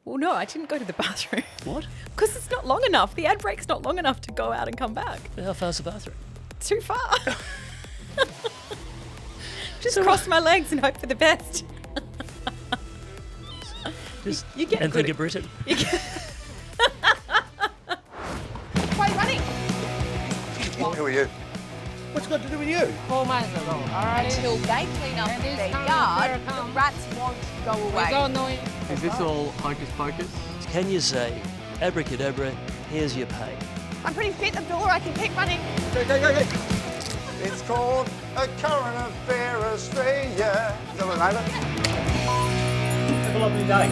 Well, no, I didn't go to the bathroom. What? Because it's not long enough. The ad break's not long enough to go out and come back. How far's the bathroom? Too far. Just cross my legs and hope for the best. Just You get and good think at- of Britain. Wait, running. Who are you? What's it got to do with you? 4 months ago, alright? Until they clean up And their this time yard, they're the rats won't go We away. don't know it. Is this all hocus pocus? Can you say, abracadabra, here's your pay? I'm pretty fit, Abdullah. I can keep running. Go. It's called a current affair Australia. Is that what it is? Have a lovely day.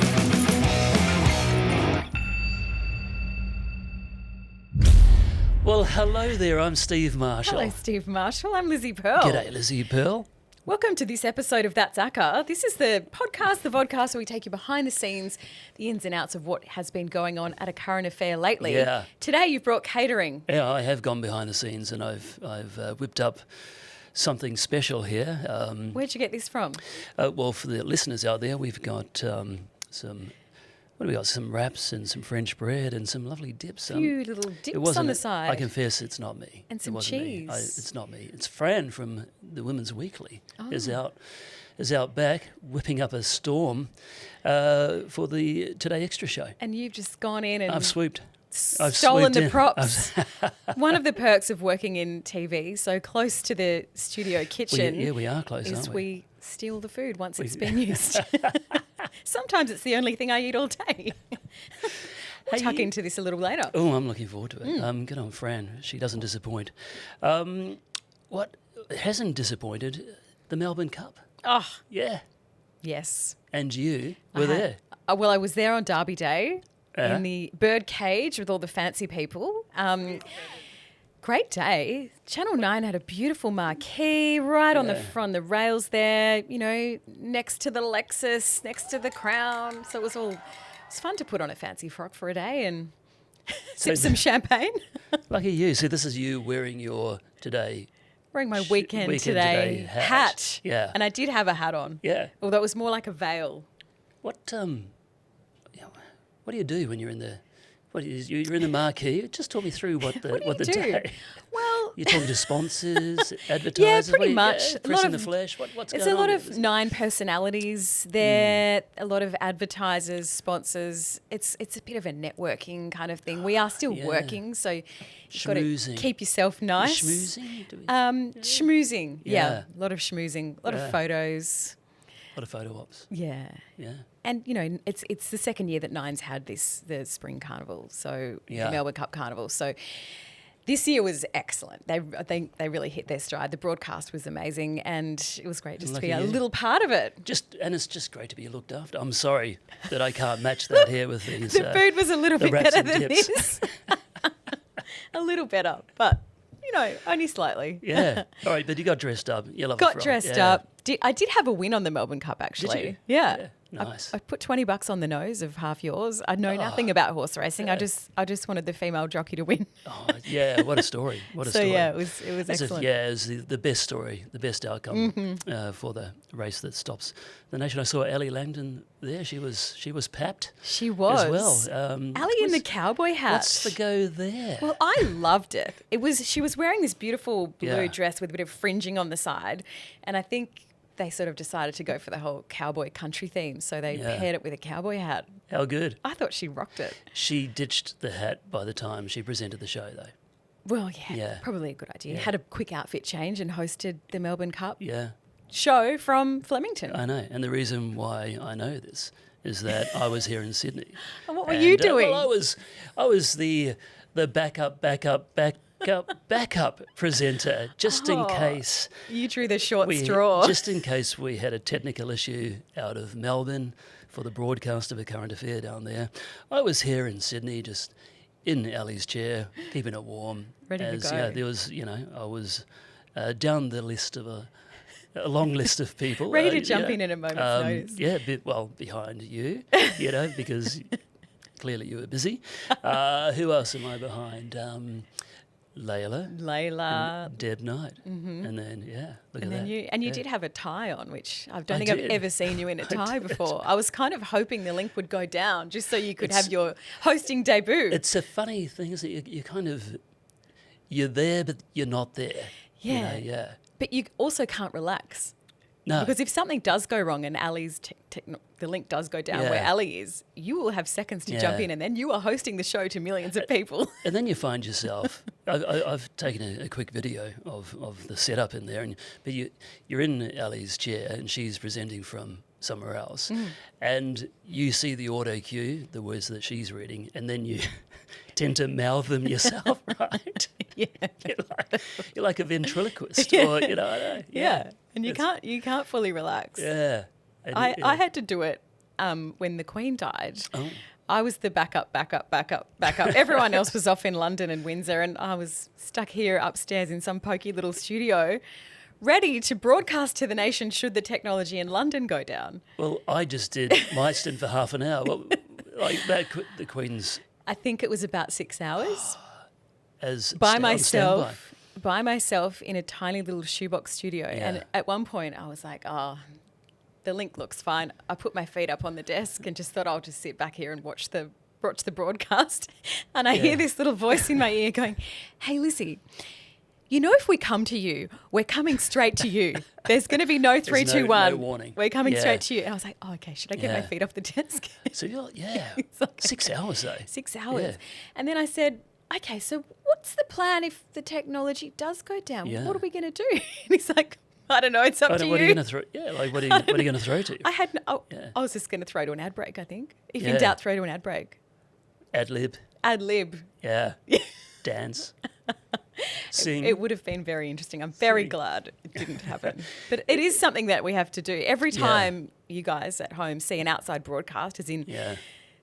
Well, hello there. I'm Steve Marshall. Hello, Steve Marshall. I'm Lizzie Pearl. G'day, Lizzie Pearl. Welcome to this episode of That's ACA. This is the podcast, the vodcast, where we take you behind the scenes, the ins and outs of what has been going on at a current affair lately. Yeah. Today you've brought catering. Yeah, I have gone behind the sines and I've whipped up something special here. Where'd you get this from? Well, for the listeners out there, we've got some wraps and some French bread and some lovely dips. A few little It dips wasn't on the it. side. I confess it's not me. And It some wasn't me. cheese. It's not me. It's Fran from the Women's Weekly is Oh. out back whipping up a storm for the Today Extra show. And you've just gone in and I've swooped. I've stolen swooped the in. props. One of the perks of working in TV, so close to the studio kitchen, We are close, is aren't we? we steal the food once it's been used. Sometimes it's the only thing I eat all day. We'll tuck into this a little later. Oh, I'm looking forward to it. Good on Fran. She doesn't disappoint. What hasn't disappointed? The Melbourne Cup. Oh, Yeah. yes. And you were there. Well, I was there on Derby Day Yeah. in the bird cage with all the fancy people. Great day. Channel 9 had a beautiful marquee right on the front, the rails there, you know, next to the Lexus, next to the Crown. So it was fun to put on a fancy frock for a day and sip some champagne. Lucky you. So this is you wearing your today. Wearing my weekend today hat. Yeah. And I did have a hat on. Yeah. Although it was more like a veil. What do you do when you're in the? You're in the marquee? Just talk me through what the What do you do? day. Well, You're talking to sponsors, advertisers. yeah, what pretty do you- much. Yeah, A press lot in the of- flesh. What's There's going a lot on? of 9 personalities there, a lot of advertisers, sponsors. It's a bit of a networking kind of thing. We are still Yeah. working, so you've got to Schmoozing. keep yourself nice. Schmoozing? Do we- Schmoozing, yeah. Yeah. A lot of schmoozing, a lot Yeah. of photos. A lot of photo ops. Yeah. Yeah. And, you know, it's the second year that Nine's had the spring carnival, so Yeah. the Melbourne Cup carnival. So this year was excellent. I think they really hit their stride. The broadcast was amazing and it was great just to be Lucky a you. little part of it. And it's just great to be looked after. I'm sorry that I can't match that here with these. The food was a little the bit wraps better and than dips. this. A little better, but, you know, only slightly. Yeah. All right, but you got dressed up. You love a Got frock. dressed Yeah. up. I did have a win on the Melbourne Cup, actually. you? Yeah. Yeah. Nice. I put $20 on the nose of half yours. I know nothing about horse racing. Yeah. I just wanted the female jockey to win. Oh, yeah. What a story. What a So story. yeah, it was That's excellent. it was the best story, the best outcome for the race that stops the nation. I saw Ellie Langdon there. She was papped. She was. as well. Ali in the cowboy hat. What's the go there? Well, I loved it. She was wearing this beautiful blue Yeah. dress with a bit of fringing on the side, and I think they sort of decided to go for the whole cowboy country theme, so they Yeah. paired it with a cowboy hat. How good. I thought she rocked it. She ditched the hat by the time she presented the show, though. Well, yeah, Yeah. probably a good idea. Yeah. Had a quick outfit change and hosted the Melbourne Cup Yeah, show from Flemington. I know. And the reason why I know this is that I was here in Sydney. And what were you doing? Well, I was the backup presenter, just in case. You drew the short straw. Just in case we had a technical issue out of Melbourne for the broadcast of a current affair down there. I was here in Sydney, just in Ali's chair, keeping it warm. Ready to as, go. there was, I was down the list of a long list of people. Ready to jump in at a moment's notice. Yeah, behind you, because clearly you were busy. Who else am I behind? Layla. Deb Knight. And then, look at that. You did have a tie on, which I don't think I've ever seen you in a tie before. I was kind of hoping the link would go down just so you could have your hosting debut. It's a funny thing, isn't it? You kind of, you're there, but you're not there. Yeah. You know, But you also can't relax. No. Because if something does go wrong and Ali's the link does go down where Ali is, you will have seconds to jump in, and then you are hosting the show to millions of people. And then you find yourself. I've taken a quick video of the setup in there, but you're in Ali's chair and she's presenting from somewhere else, and you see the auto cue, the words that she's reading, and then you tend to mouth them yourself, right? Yeah, you're like a ventriloquist, or you know. Yeah. And you can't fully relax. Yeah. And I had to do it when the Queen died. Oh. I was the backup. Everyone else was off in London and Windsor, and I was stuck here upstairs in some pokey little studio, ready to broadcast to the nation should the technology in London go down. Well, I just did my stint for half an hour. Like that, the Queen's. I think it was about 6 hours. By myself in a tiny little shoebox studio. Yeah. And at one point I was like, the link looks fine. I put my feet up on the desk and just thought I'll just sit back here and watch the broadcast. And I hear this little voice in my ear going, "Hey, Lizzie, you know, if we come to you, we're coming straight to you. There's going to be no 3, 2, 1. No warning. We're coming straight to you." And I was like, okay, should I get my feet off the desk? So you're, It's like 6 hours though. 6 hours. Yeah. And then I said, okay, so what's the plan if the technology does go down? Yeah. What are we going to do? And he's like, I don't know, it's up to you. What are you going to throw? Yeah, like what are you going to throw to? I was just going to throw to an ad break, I think. If in doubt, throw to an ad break. Ad lib. Ad lib. Yeah. Dance. Sing. It would have been very interesting. I'm very glad it didn't happen. But it is something that we have to do. Every time you guys at home see an outside broadcast, as in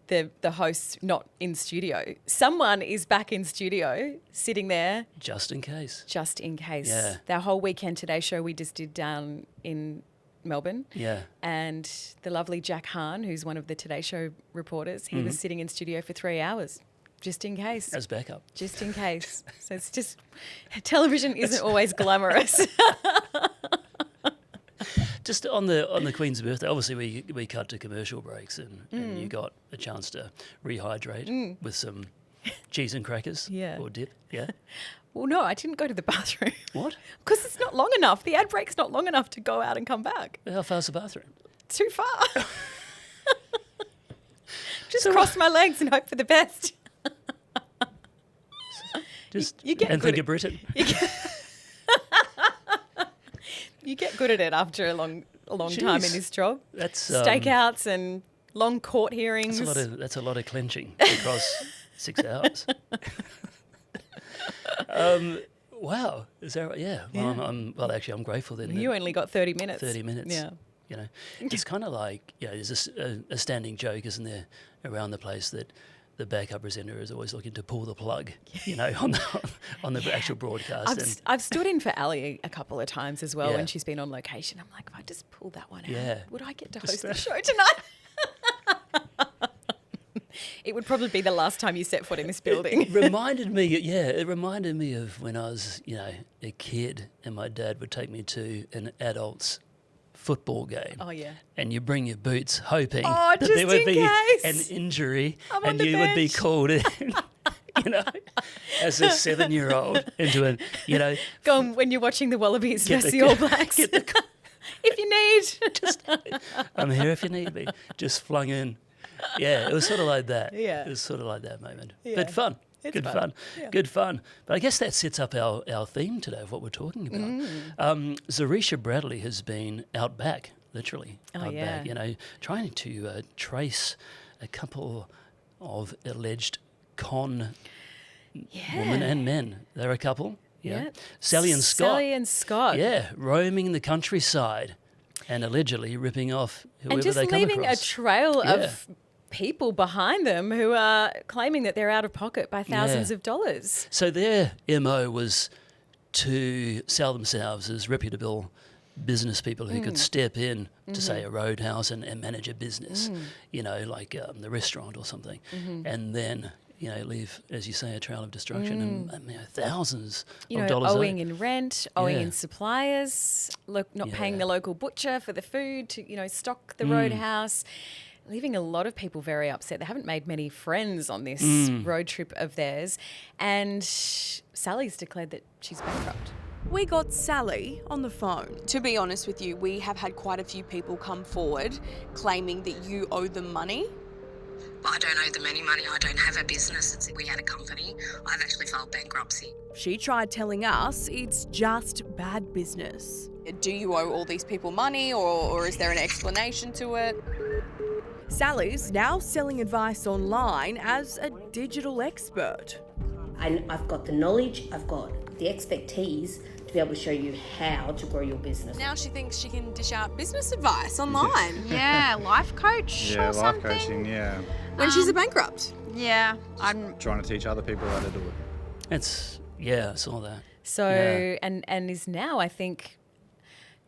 the host not in studio, someone is back in studio sitting there. Just in case. Just in case. Yeah. Our whole Weekend Today show we just did down in Melbourne. Yeah. And the lovely Jack Hahn, who's one of the Today Show reporters, he was sitting in studio for 3 hours. Just in case. As backup. Just in case. So it's just, television isn't always glamorous. Just on the Queen's birthday, obviously we cut to commercial breaks and you got a chance to rehydrate with some cheese and crackers or dip. Yeah. Well, no, I didn't go to the bathroom. What? Because it's not long enough. The ad break's not long enough to go out and come back. How far's the bathroom? Too far. Just cross my legs and hope for the best. Just you get and good think of Britain. You get good at it after a long time in this job. That's stakeouts and long court hearings. That's a lot of clenching across 6 hours. Wow, is that right? Yeah. Well, I'm grateful then. You only got 30 minutes. 30 minutes. Yeah. You know, it's kind of like, there's a standing joke, isn't there, around the place that the backup presenter is always looking to pull the plug, on the actual broadcast. I've stood in for Ali a couple of times as well Yeah. when she's been on location. I'm like, if I just pull that one Yeah. out, would I get to host the show tonight? It would probably be the last time you set foot in this building. It reminded me of when I was, a kid and my dad would take me to an adult's football game. Oh, yeah. And you bring your boots hoping Oh, that just there would in be case. an injury I'm on and the you would be bench. called in, as a 7-year-old into an, Go on when you're watching the Wallabies Get versus the- the All Blacks. get the- If you need. I'm here if you need me. Just flung in. Yeah, it was sort of like that. Yeah. It was sort of like that moment. Yeah. But fun. It's Good fun. fun. Yeah. Good fun. But I guess that sets up our theme today of what we're talking about. Zarisha Bradley has been out back, literally. Oh, out yeah. back, trying to trace a couple of alleged con women and men. They're a couple. Yeah. Sally and Scott. Sally and Scott. Yeah, roaming the countryside and allegedly ripping off whoever And just they come leaving across. a trail of people behind them who are claiming that they're out of pocket by thousands of dollars. So their MO was to sell themselves as reputable business people who could step in to, say, a roadhouse and manage a business, like the restaurant or something. And then leave, as you say, a trail of destruction and thousands You of know, dollars owing in rent, owing Yeah. in suppliers, not paying Yeah. the local butcher for the food to, stock the roadhouse, leaving a lot of people very upset. They haven't made many friends on this road trip of theirs. And Sally's declared that she's bankrupt. We got Sally on the phone. To be honest with you, we have had quite a few people come forward claiming that you owe them money. I don't owe them any money. I don't have a business. We had a company. I've actually filed bankruptcy. She tried telling us it's just bad business. Do you owe all these people money or is there an explanation to it? Sally's now selling advice online as a digital expert. I've got the knowledge, I've got the expertise to be able to show you how to grow your business. Now she thinks she can dish out business advice online. Yeah, life coach or something. coaching, yeah. When she's a bankrupt. Yeah, I'm Trying to teach other people how to do it. I saw that. So, Yeah. and is now, I think,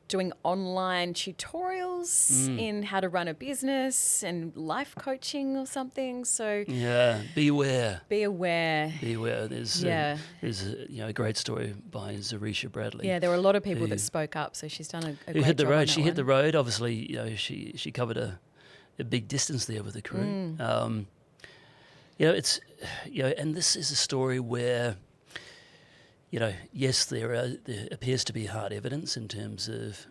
doing online tutorials in how to run a business and life coaching or something. So Yeah, beware. be aware. There's a great story by Zarisha Bradley. Yeah, there were a lot of people who- that spoke up, so she's done a who great hit the job on road. that She hit the one. road. Obviously, she covered a big distance there with the crew. It's and this is a story where yes, there appears to be hard evidence in terms of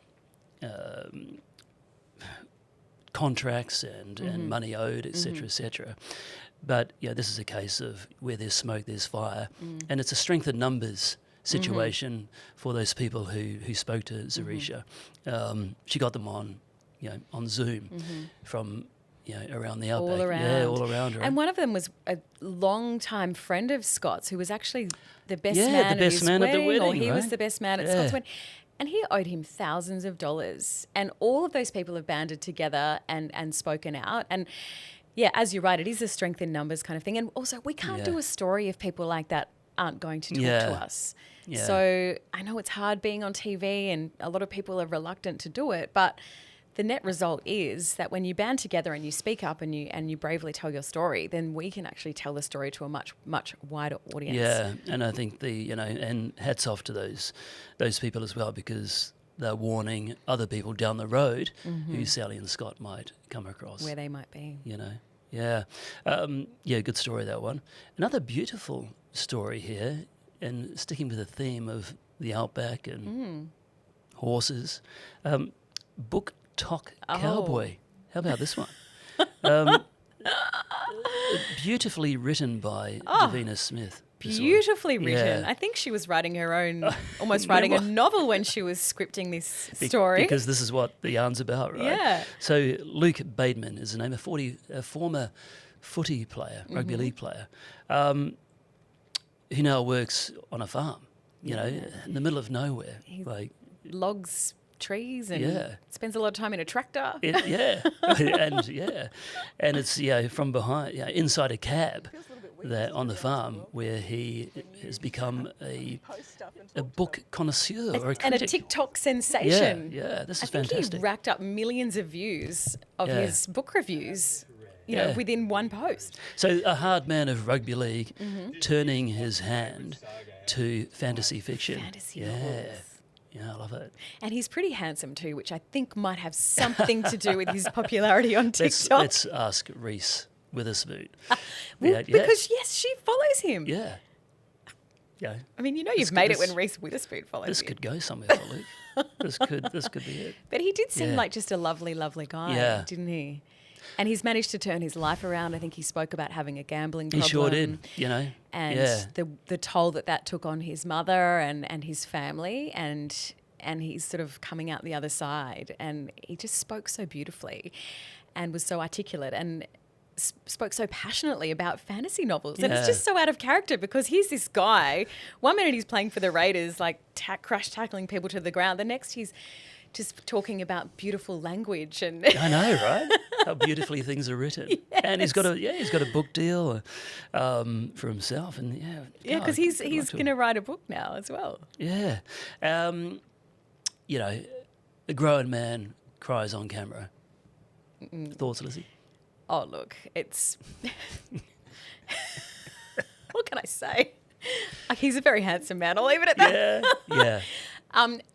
contracts and money owed, etc., etc. But this is a case of where there's smoke, there's fire, and it's a strength in numbers situation for those people who spoke to Zarisha. She got them on Zoom from around the outback. All around. Yeah, all around her. And one of them was a long-time friend of Scott's who was actually the best Yeah, man the best at his man at the or wedding, he was right? the best man at Yeah. Scott's wedding. And he owed him thousands of dollars. And all of those people have banded together and spoken out. And yeah, as you're right, it is a strength in numbers kind of thing. And also, we can't do a story if people like that aren't going to talk to us. Yeah. So I know it's hard being on TV and a lot of people are reluctant to do it, but the net result is that when you band together and you speak up and you bravely tell your story, then we can actually tell the story to a much wider audience. Yeah, and I think and hats off to those people as well, because they're warning other people down the road who Sally and Scott might come across. Where they might be. Yeah. Good story, that one. Another beautiful story here, and sticking with the theme of the outback and horses, Book Talk Cowboy. How about this one? Beautifully written by Davina Smith. this one. Beautifully written. Yeah. I think she was writing her own, almost writing a novel when she was scripting this story. Because this is what the yarn's about, right? Yeah. So Luke Bateman is the name, a former footy player, rugby league player, who now works on a farm, in the middle of nowhere. Logs trees and Yeah. spends a lot of time in a tractor. And it's from behind, inside a cab, that on the farm where he has become a book connoisseur or a And a critic. TikTok sensation. Yeah, this is I think fantastic. he racked up millions of views of Yeah. his book reviews, Yeah. within one post. So a hard man of rugby league turning his hand to fantasy fiction. Fantasy yeah. novels. Yeah, I love it. And he's pretty handsome too, which I think might have something to do with his popularity on TikTok. Let's ask Reese Witherspoon. Because yes, she follows him. Yeah. Yeah. I mean, you've made it when Reese Witherspoon follows This you. could go somewhere for Luke. This could be it. But he did seem Yeah. like just a lovely, lovely guy, Yeah. didn't he? And he's managed to turn his life around. I think he spoke about having a gambling He problem. sure did, And the toll that took on his mother and his family, and he's sort of coming out the other side. And he just spoke so beautifully and was so articulate and spoke so passionately about fantasy novels. And it's Yeah. just so out of character because he's this guy. One minute he's playing for the Raiders, like crash tackling people to the ground. The next he's just talking about beautiful language and I know, right? How beautifully things are written. Yes. And he's got a book deal for himself, and because he's going to write a book now as well. Yeah. A grown man cries on camera. Thoughts, Lizzie? Oh, look, it's I say? He's a very handsome man. I'll leave it at that. Yeah.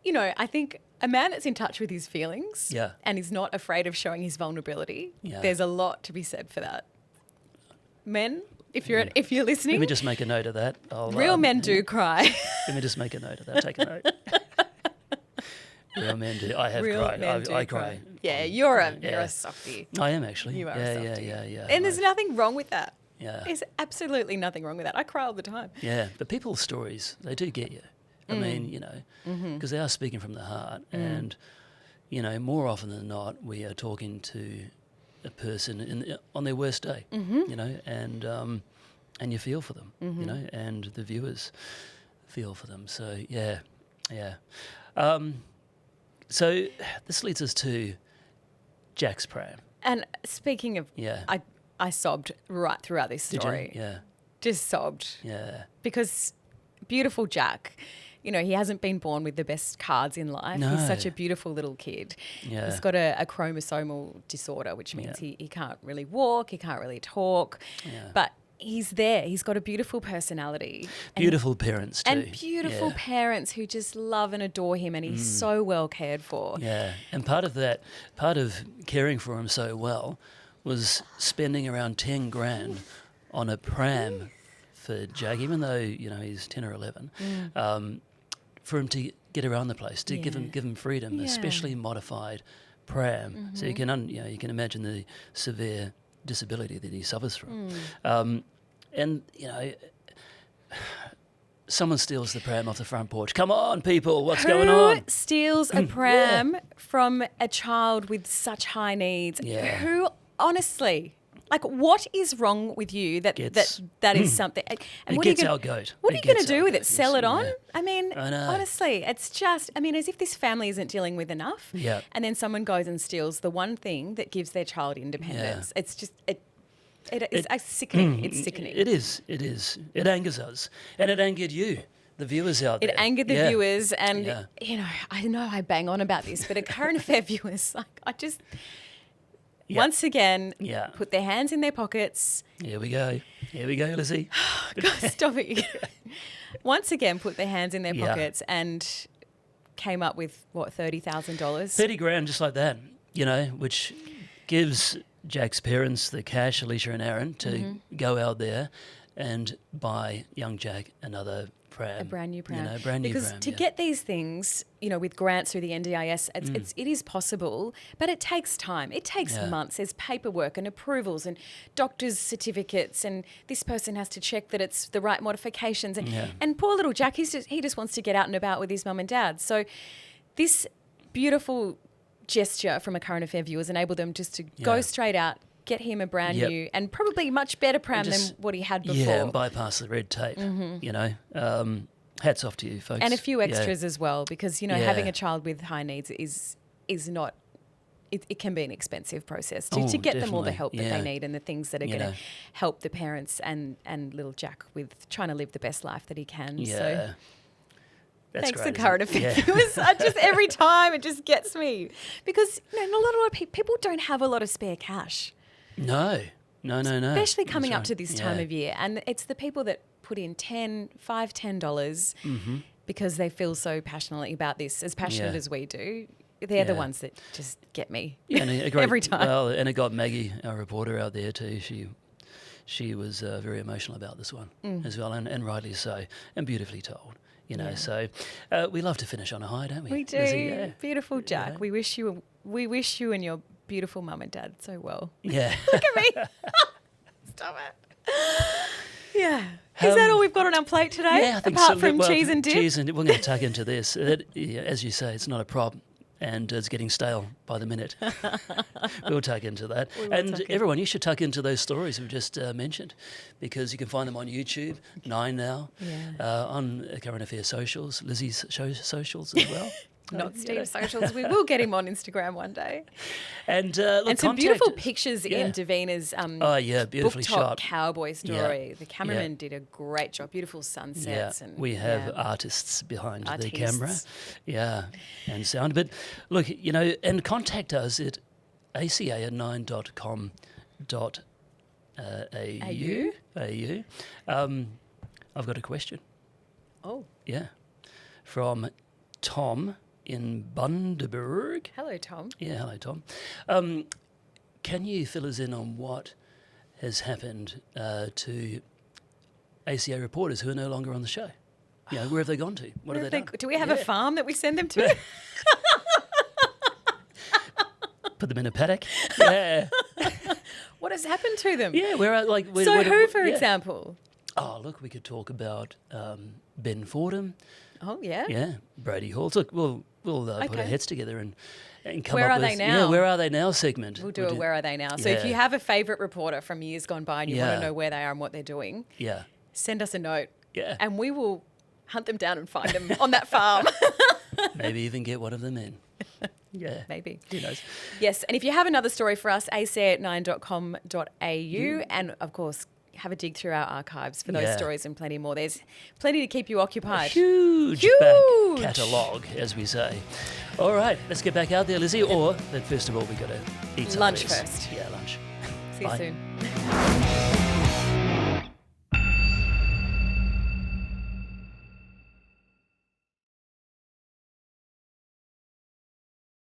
You know, I think a man that's in touch with his feelings Yeah. and is not afraid of showing his vulnerability, Yeah. there's a lot to be said for that. Men, if you're listening, Let me just make a note of that. real men do cry. Let me just make a note of that. Take a note. Real men do. I have Real cried. men do I cry. Yeah, you're a softie. I am actually. You are yeah, a softie. yeah. And there's nothing wrong with that. Yeah. There's absolutely nothing wrong with that. I cry all the time. Yeah, but people's stories, they do get you. I mean, you know, because they are speaking from the heart. And, you know, more often than not, we are talking to a person on their worst day, you know, and you feel for them, you know, and the viewers feel for them. So, yeah. So this leads us to Jack's pram. And speaking of, I sobbed right throughout this story. Did you? Yeah. Just sobbed. Yeah. Because beautiful Jack, you know, he hasn't been born with the best cards in life. No. He's such a beautiful little kid. Yeah. He's got a chromosomal disorder, which means he can't really walk, he can't really talk. Yeah. But he's there. He's got a beautiful personality. Beautiful parents too. And beautiful parents who just love and adore him, and he's so well cared for. Yeah. And part of caring for him so well was spending around 10 grand on a pram for Jack, even though, you know, he's 10 or 11, for him to get around the place, to give him freedom, especially modified pram. So you can imagine the severe disability that he suffers from. And, you know, someone steals the pram off the front porch. Come on, people, what's going on? Who steals a pram from a child with such high needs? Yeah. Who, honestly, like, what is wrong with you that is something? And It gets our goat. What are you going to do with it? Sell it on? Yeah. I mean, I know. honestly, it's just, I mean, as if this family isn't dealing with enough. Yeah. And then someone goes and steals the one thing that gives their child independence. It's just, it's sickening. It's sickening. It is. It angers us. And it angered you, the viewers out there. It angered the viewers, and, you know I bang on about this, but a current affair viewers, like, I just... Once again, put their hands in their pockets. Here we go, Lizzie. God, stop it. Once again, put their hands in their pockets and came up with, what, $30,000? 30 grand, just like that, you know, which gives Jack's parents the cash, Alicia and Aaron, to go out there and buy young Jack another pram. A brand new pram. You know, brand new pram. Because to get these things, you know, with grants through the NDIS, it is possible, but it takes time. It takes months. There's paperwork and approvals and doctor's certificates, and this person has to check that it's the right modifications. And poor little Jack, he just wants to get out and about with his mum and dad. So this beautiful gesture from a current affair viewer has enabled them just to go straight out, get him a brand new and probably much better pram than what he had before. Yeah, and bypass the red tape, you know. Hats off to you, folks. And a few extras as well, because, you know, having a child with high needs is not... It can be an expensive process to get them all the help that they need and the things that are going to help the parents and little Jack with trying to live the best life that he can. Yeah. So that's thanks great, to current affair viewers. Every time it just gets me, because, you know, a lot of people don't have a lot of spare cash. No. Especially coming up to this time of year. And it's the people that put in $10 because they feel so passionately about this, as passionate as we do. They're the ones that just get me every time. Well, and it got Maggie, our reporter, out there too. She was very emotional about this one as well, and rightly so, and beautifully told. You know, so we love to finish on a high, don't we? We do. Lizzie? Beautiful Jack. We wish you and your beautiful mum and dad so well. Yeah. Look at me. Stop it. Yeah. Is that all we've got on our plate today? Yeah, I think apart so. from cheese and dip? Cheese and dip. We're going to tuck into this. As you say, it's not a problem. And it's getting stale by the minute. We'll tuck into that. And everyone, you should tuck into those stories we've just mentioned, because you can find them on YouTube, 9 now, on Current Affairs socials, Lizzie's socials as well. Not Steve's socials. We will get him on Instagram one day. And some beautiful pictures in Davina's beautifully book-top shot cowboy story. The cameraman did a great job. Beautiful sunsets. And we have artists behind the camera. Yeah, and sound. But look, you know, and contact us at aca@9.com.au. I've got a question. Oh. Yeah. From Tom in Bundaberg. Hello, Tom. Yeah, hello, Tom. Can you fill us in on what has happened to ACA reporters who are no longer on the show? You know, where have they gone to? What have they done? Do we have a farm that we send them to? Put them in a paddock? Yeah. What has happened to them? Yeah, where are, like... For example? Oh, look, we could talk about Ben Fordham. Oh, yeah? Yeah, Brady Hall. Look, we'll put our heads together and come Where up are with... they now? Yeah, where are they now segment. We'll do a Where Are They Now. So if you have a favourite reporter from years gone by and you want to know where they are and what they're doing, send us a note. Yeah. And we will hunt them down and find them on that farm. Maybe even get one of them in. Yeah. Maybe. Who knows? Yes. And if you have another story for us, aca@9.com.au. And, of course, have a dig through our archives for those stories and plenty more. There's plenty to keep you occupied. Huge back catalogue, as we say. All right. Let's get back out there, Lizzie. But first of all, we've got to eat some lunch of these. first. Yeah, lunch. See you Bye. soon.